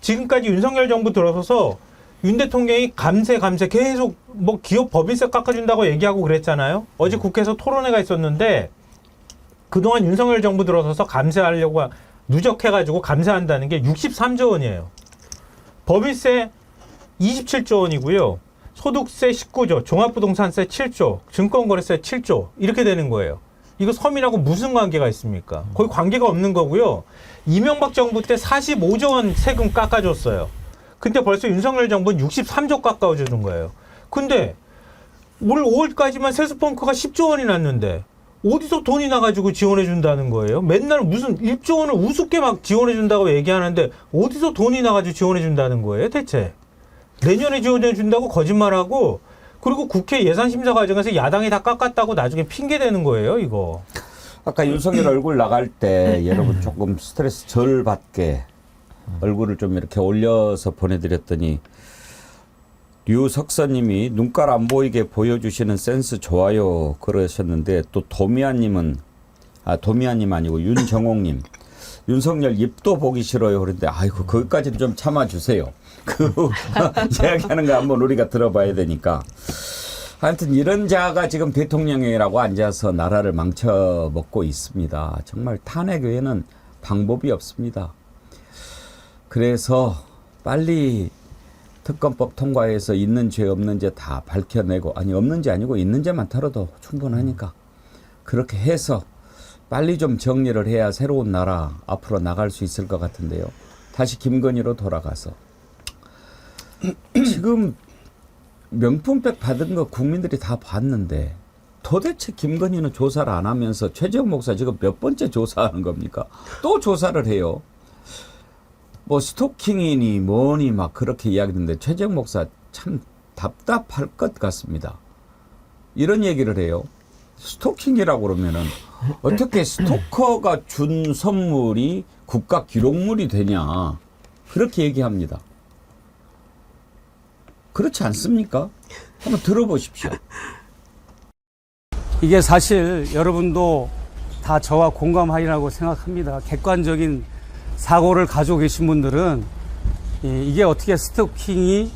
지금까지 윤석열 정부 들어서서 윤 대통령이 감세 계속 뭐 기업 법인세 깎아준다고 얘기하고 그랬잖아요. 어제 국회에서 토론회가 있었는데 그동안 윤석열 정부 들어서서 감세하려고 누적해가지고 감세한다는 게 63조 원이에요. 법인세 27조 원이고요. 소득세 19조, 종합부동산세 7조, 증권거래세 7조 이렇게 되는 거예요. 이거 서민하고 무슨 관계가 있습니까? 거의 관계가 없는 거고요. 이명박 정부 때 45조 원 세금 깎아줬어요. 근데 벌써 윤석열 정부는 63조 깎아주는 거예요. 근데 올 5월까지만 세수펑크가 10조 원이 났는데 어디서 돈이 나가지고 지원해 준다는 거예요? 맨날 무슨 1조 원을 우습게 막 지원해 준다고 얘기하는데 어디서 돈이 나가지고 지원해 준다는 거예요 대체? 내년에 지원해 준다고 거짓말하고 그리고 국회 예산심사 과정에서 야당이 다 깎았다고 나중에 핑계대는 거예요 이거. 아까 윤석열 얼굴 나갈 때 여러분 조금 스트레스 덜 받게 얼굴을 좀 이렇게 올려서 보내드렸더니 류석선님이 눈깔 안 보이게 보여주시는 센스 좋아요 그러셨는데 또 도미아님 아니고 윤정옥님 윤석열 입도 보기 싫어요 그런데 아이고 거기까지는 좀 참아주세요. 그 이야기하는 거 한번 우리가 들어봐야 되니까. 하여튼 이런 자가 지금 대통령이라고 앉아서 나라를 망쳐먹고 있습니다. 정말 탄핵 외에는 방법이 없습니다. 그래서 빨리 특검법 통과해서 있는 죄 없는 죄 다 밝혀내고 아니 없는 죄 아니고 있는 죄만 털어도 충분하니까 그렇게 해서 빨리 좀 정리를 해야 새로운 나라 앞으로 나갈 수 있을 것 같은데요. 다시 김건희로 돌아가서 지금 명품백 받은 거 국민들이 다 봤는데 도대체 김건희는 조사를 안 하면서 최재형 목사 지금 몇 번째 조사하는 겁니까? 또 조사를 해요. 뭐 스토킹이니 뭐니 막 그렇게 이야기하는데 최재형 목사 참 답답할 것 같습니다. 이런 얘기를 해요. 스토킹이라고 그러면은 어떻게 스토커가 준 선물이 국가 기록물이 되냐 그렇게 얘기합니다. 그렇지 않습니까? 한번 들어보십시오. 이게 사실 여러분도 다 저와 공감하리라고 생각합니다. 객관적인 사고를 가지고 계신 분들은 이게 어떻게 스토킹이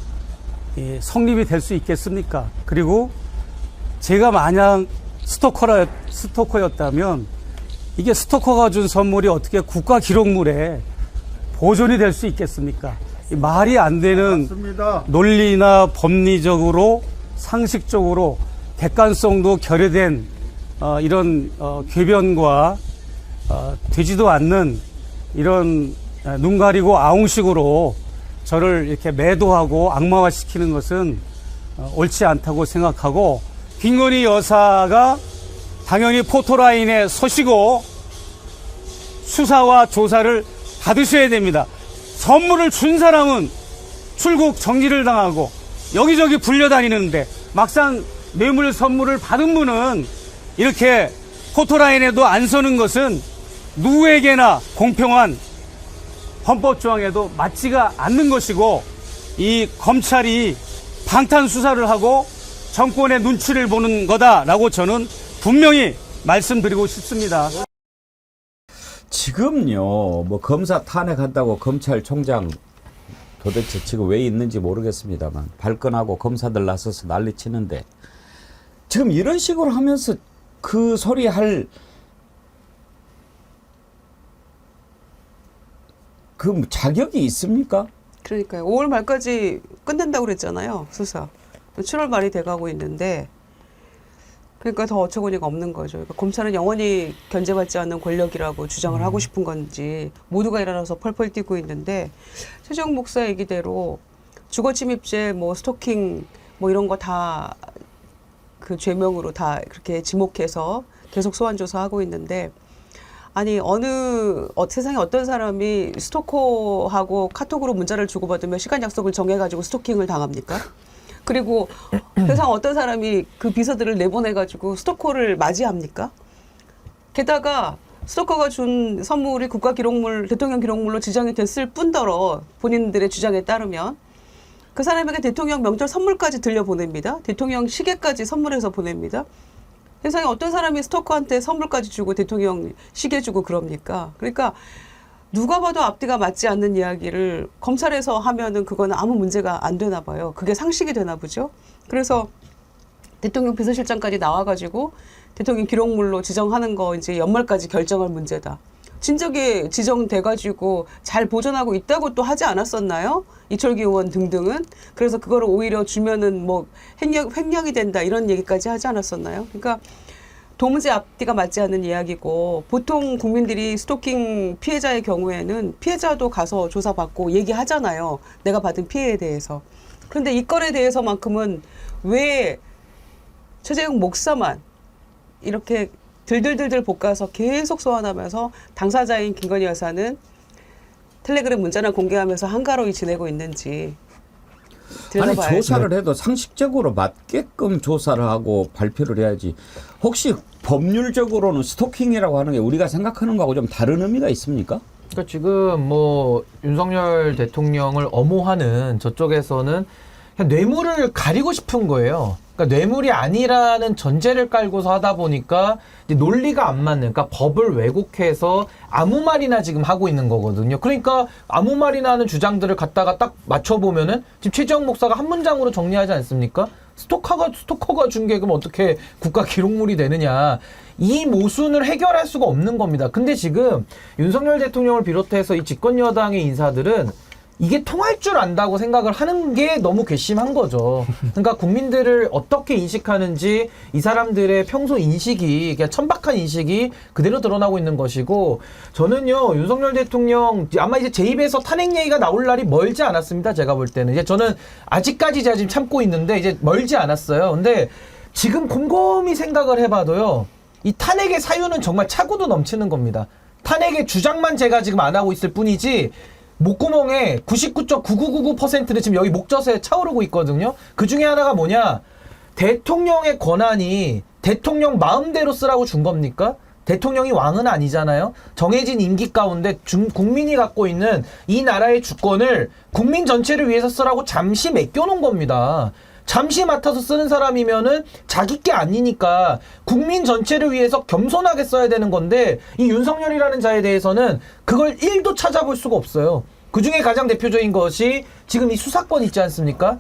성립이 될 수 있겠습니까? 그리고 제가 만약 스토커였다면 이게 스토커가 준 선물이 어떻게 국가 기록물에 보존이 될 수 있겠습니까? 말이 안 되는 맞습니다. 논리나 법리적으로 상식적으로 객관성도 결여된 이런 궤변과 되지도 않는 이런 눈 가리고 아웅식으로 저를 이렇게 매도하고 악마화시키는 것은 옳지 않다고 생각하고 김건희 여사가 당연히 포토라인에 서시고 수사와 조사를 받으셔야 됩니다. 선물을 준 사람은 출국 정지를 당하고 여기저기 불려다니는데 막상 뇌물 선물을 받은 분은 이렇게 포토라인에도 안 서는 것은 누구에게나 공평한 헌법조항에도 맞지가 않는 것이고 이 검찰이 방탄 수사를 하고 정권의 눈치를 보는 거다라고 저는 분명히 말씀드리고 싶습니다. 지금요, 뭐 검사 탄핵한다고 검찰총장 도대체 지금 왜 있는지 모르겠습니다만 발끈하고 검사들 나서서 난리치는데 지금 이런 식으로 하면서 그 소리 할 그 자격이 있습니까? 그러니까요. 5월 말까지 끝낸다고 그랬잖아요. 수사. 7월 말이 돼가고 있는데 그러니까 더 어처구니가 없는 거죠. 그러니까 검찰은 영원히 견제받지 않는 권력이라고 주장을 하고 싶은 건지 모두가 일어나서 펄펄 뛰고 있는데 최재형 목사 얘기대로 주거침입죄, 뭐 스토킹, 뭐 이런 거 다 그 죄명으로 다 그렇게 지목해서 계속 소환 조사하고 있는데 아니 세상에 어떤 사람이 스토커하고 카톡으로 문자를 주고받으며 시간 약속을 정해가지고 스토킹을 당합니까? 그리고 세상 어떤 사람이 그 비서들을 내보내가지고 스토커를 맞이합니까? 게다가 스토커가 준 선물이 국가기록물, 대통령 기록물로 지정이 됐을 뿐더러 본인들의 주장에 따르면 그 사람에게 대통령 명절 선물까지 들려보냅니다. 대통령 시계까지 선물해서 보냅니다. 세상에 어떤 사람이 스토커한테 선물까지 주고 대통령 시계 주고 그럽니까? 그러니까 누가 봐도 앞뒤가 맞지 않는 이야기를 검찰에서 하면은 그거는 아무 문제가 안 되나 봐요. 그게 상식이 되나 보죠. 그래서 대통령 비서실장까지 나와가지고 대통령 기록물로 지정하는 거 이제 연말까지 결정할 문제다. 진작에 지정돼가지고 잘 보존하고 있다고 또 하지 않았었나요? 이철기 의원 등등은. 그래서 그거를 오히려 주면은 뭐 횡령이 된다 이런 얘기까지 하지 않았었나요? 그러니까 도무지 앞뒤가 맞지 않는 이야기고 보통 국민들이 스토킹 피해자의 경우에는 피해자도 가서 조사받고 얘기하잖아요. 내가 받은 피해에 대해서. 그런데 이 건에 대해서만큼은 왜 최재형 목사만 이렇게 들들들들 볶아서 계속 소환하면서 당사자인 김건희 여사는 텔레그램 문자나 공개하면서 한가로이 지내고 있는지 아니 들여다봐야죠. 조사를 해도 상식적으로 맞게끔 조사를 하고 발표를 해야지. 혹시 법률적으로는 스토킹이라고 하는 게 우리가 생각하는 거하고 좀 다른 의미가 있습니까? 그러니까 지금 뭐 윤석열 대통령을 엄호하는 저쪽에서는 그냥 뇌물을 가리고 싶은 거예요. 그러니까 뇌물이 아니라는 전제를 깔고서 하다 보니까 이제 논리가 안 맞는, 그러니까 법을 왜곡해서 아무 말이나 지금 하고 있는 거거든요. 그러니까 아무 말이나 하는 주장들을 갖다가 딱 맞춰보면은 지금 최재형 목사가 한 문장으로 정리하지 않습니까? 스토커가 준 게 그럼 어떻게 국가 기록물이 되느냐. 이 모순을 해결할 수가 없는 겁니다. 근데 지금 윤석열 대통령을 비롯해서 이 집권 여당의 인사들은 이게 통할 줄 안다고 생각을 하는 게 너무 괘씸한 거죠. 그러니까 국민들을 어떻게 인식하는지 이 사람들의 평소 인식이 그냥 천박한 인식이 그대로 드러나고 있는 것이고 저는요 윤석열 대통령 아마 이제 제 입에서 탄핵 얘기가 나올 날이 멀지 않았습니다. 제가 볼 때는 이제 저는 아직까지 제가 지금 참고 있는데 이제 멀지 않았어요. 근데 지금 곰곰이 생각을 해봐도요 이 탄핵의 사유는 정말 차고도 넘치는 겁니다. 탄핵의 주장만 제가 지금 안 하고 있을 뿐이지 목구멍에 99.9999%는 지금 여기 목젖에 차오르고 있거든요. 그 중에 하나가 뭐냐? 대통령의 권한이 대통령 마음대로 쓰라고 준 겁니까? 대통령이 왕은 아니잖아요. 정해진 임기 가운데 국민이 갖고 있는 이 나라의 주권을 국민 전체를 위해서 쓰라고 잠시 맡겨놓은 겁니다. 잠시 맡아서 쓰는 사람이면은 자기 게 아니니까 국민 전체를 위해서 겸손하게 써야 되는 건데 이 윤석열이라는 자에 대해서는 그걸 1도 찾아볼 수가 없어요. 그중에 가장 대표적인 것이 지금 이 수사권 있지 않습니까?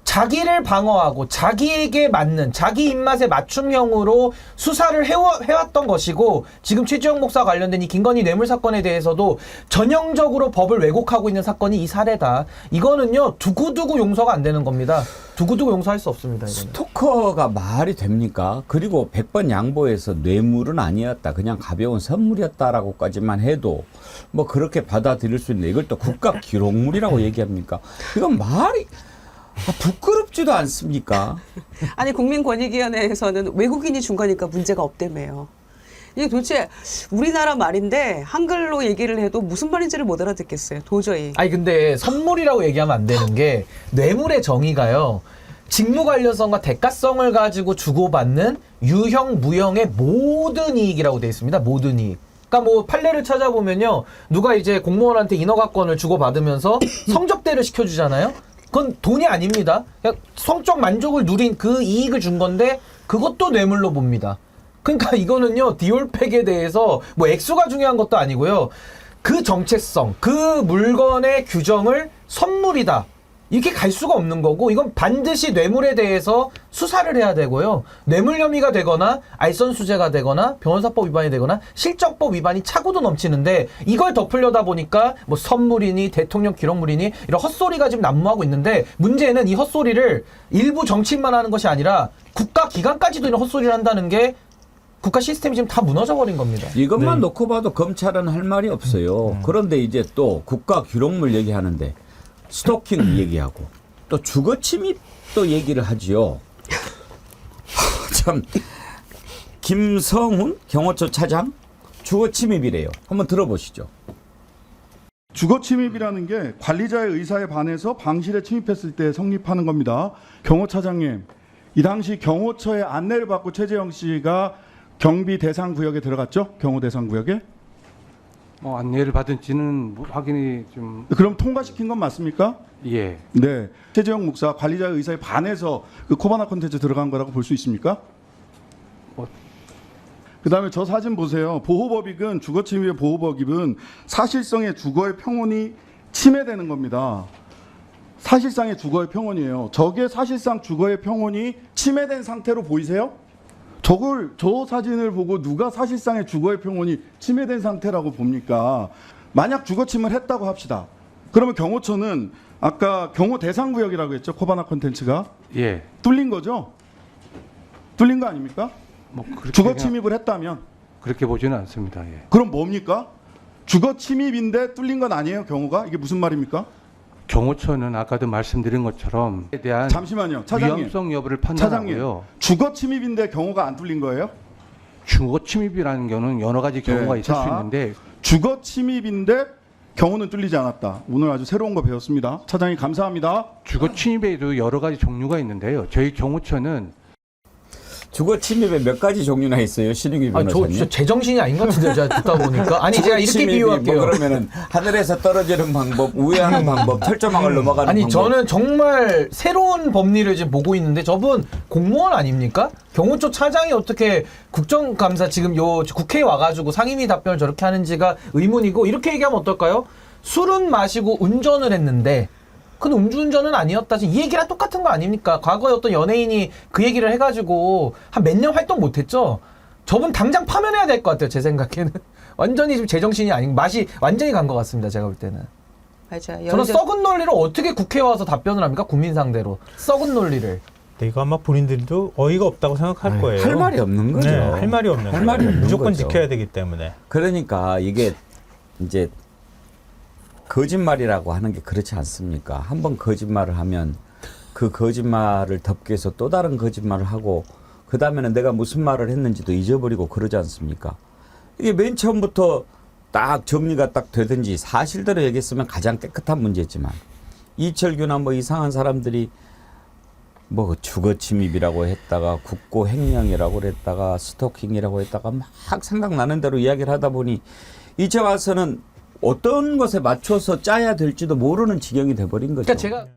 자기를 방어하고 자기에게 맞는 자기 입맛에 맞춤형으로 수사를 해왔던 것이고 지금 최재형 목사 관련된 이 김건희 뇌물 사건에 대해서도 전형적으로 법을 왜곡하고 있는 사건이 이 사례다. 이거는요 두고두고 용서가 안 되는 겁니다. 두고두고 용서할 수 없습니다. 이거는. 스토커가 말이 됩니까? 그리고 100번 양보해서 뇌물은 아니었다. 그냥 가벼운 선물이었다라고까지만 해도 뭐 그렇게 받아들일 수 있는데 이걸 또 국가 기록물이라고 얘기합니까? 이건 말이 부끄럽지도 않습니까? 아니 국민권익위원회에서는 외국인이 준 거니까 문제가 없다며요. 이게 도대체 우리나라 말인데 한글로 얘기를 해도 무슨 말인지를 못 알아듣겠어요. 도저히. 아니 근데 선물이라고 얘기하면 안 되는 게 뇌물의 정의가요. 직무 관련성과 대가성을 가지고 주고받는 유형 무형의 모든 이익이라고 되어 있습니다. 모든 이익. 그러니까 뭐 판례를 찾아보면요. 누가 이제 공무원한테 인허가권을 주고받으면서 성접대를 시켜주잖아요. 그건 돈이 아닙니다. 그냥 성적 만족을 누린 그 이익을 준 건데 그것도 뇌물로 봅니다. 그러니까 이거는요. 디올팩에 대해서 뭐 액수가 중요한 것도 아니고요. 그 정체성, 그 물건의 규정을 선물이다. 이렇게 갈 수가 없는 거고 이건 반드시 뇌물에 대해서 수사를 해야 되고요. 뇌물 혐의가 되거나 알선수재가 되거나 변호사법 위반이 되거나 실적법 위반이 차고도 넘치는데 이걸 덮으려다 보니까 뭐 선물이니 대통령 기록물이니 이런 헛소리가 지금 난무하고 있는데 문제는 이 헛소리를 일부 정치인만 하는 것이 아니라 국가기관까지도 이런 헛소리를 한다는 게 국가 시스템이 지금 다 무너져 버린 겁니다. 이것만 놓고 봐도 검찰은 할 말이 없어요. 그런데 이제 또 국가 기록물 얘기하는데 스토킹 얘기하고 또 주거 침입도 얘기를 하지요. 참 김성훈 경호처 차장 주거 침입이래요. 한번 들어보시죠. 주거 침입이라는 게 관리자의 의사에 반해서 방실에 침입했을 때 성립하는 겁니다. 경호차장님, 이 당시 경호처의 안내를 받고 최재형 씨가 경비 대상 구역에 들어갔죠? 경호 대상 구역에? 안내를 받은지는 확인이 좀. 그럼 통과시킨 건 맞습니까? 예. 네. 최재형 목사 관리자의 의사에 반해서 그 코바나 콘텐츠 들어간 거라고 볼 수 있습니까? 그다음에 저 사진 보세요. 보호법익은 주거 침입의 보호법익은 사실상의 주거의 평온이 침해되는 겁니다. 사실상의 주거의 평온이에요. 저게 사실상 주거의 평온이 침해된 상태로 보이세요? 저 사진을 보고 누가 사실상의 주거의 평온이 침해된 상태라고 봅니까? 만약 주거 침입을 했다고 합시다. 그러면 경호처는 아까 경호 대상 구역이라고 했죠. 코바나 콘텐츠가. 예. 뚫린 거죠? 뚫린 거 아닙니까? 주거 침입을 했다면. 그렇게 보지는 않습니다. 예. 그럼 뭡니까? 주거 침입인데 뚫린 건 아니에요, 경호가? 이게 무슨 말입니까? 경호처는 아까도 말씀드린 것처럼 에 대한 잠시만요. 차장님. 위험성 여부를 차장님. 판단하고요. 주거 침입인데 경호가 안 뚫린 거예요? 주거 침입이라는 경우는 여러 가지 경우가 네. 있을 자, 수 있는데 주거 침입인데 경호는 뚫리지 않았다. 오늘 아주 새로운 거 배웠습니다. 차장님 감사합니다. 주거 침입에도 여러 가지 종류가 있는데요. 저희 경호처는 주거 침입에 몇 가지 종류나 있어요, 신윤기 저 변호사님. 진짜 제정신이 아닌 것 같은데 제가 듣다 보니까 아니 제가 이렇게 침입이 비유할게요. 뭐 그러면은 하늘에서 떨어지는 방법, 우회하는 방법, 철조망을 넘어가는 아니 방법. 저는 정말 새로운 법리를 지금 보고 있는데 저분 공무원 아닙니까? 경호처 차장이 어떻게 국정감사 지금 요 국회에 와가지고 상임위 답변을 저렇게 하는지가 의문이고 이렇게 얘기하면 어떨까요? 술은 마시고 운전을 했는데 그건 음주운전은 아니었다. 이 얘기랑 똑같은 거 아닙니까? 과거에 어떤 연예인이 그 얘기를 해가지고 한 몇 년 활동 못했죠? 저분 당장 파면해야 될 것 같아요. 제 생각에는. 완전히 지금 제정신이 아닌 맛이 완전히 간 것 같습니다. 제가 볼 때는. 맞아요. 저는 썩은 논리를 어떻게 국회에 와서 답변을 합니까? 국민 상대로. 썩은 논리를. 근데 이거 아마 본인들도 어이가 없다고 생각할 거예요. 할 말이 없는 거죠. 네, 할 말이 없는 할 말이 없는 무조건 거죠. 지켜야 되기 때문에. 그러니까 이게 이제 거짓말이라고 하는 게 그렇지 않습니까? 한번 거짓말을 하면 그 거짓말을 덮기 위해서 또 다른 거짓말을 하고 그 다음에는 내가 무슨 말을 했는지도 잊어버리고 그러지 않습니까? 이게 맨 처음부터 딱 정리가 딱 되든지 사실대로 얘기했으면 가장 깨끗한 문제지만 이철규나 뭐 이상한 사람들이 뭐 주거 침입이라고 했다가 국고 횡령이라고 했다가 스토킹이라고 했다가 막 생각나는 대로 이야기를 하다 보니 이제 와서는 어떤 것에 맞춰서 짜야 될지도 모르는 지경이 돼버린 거죠. 그러니까 제가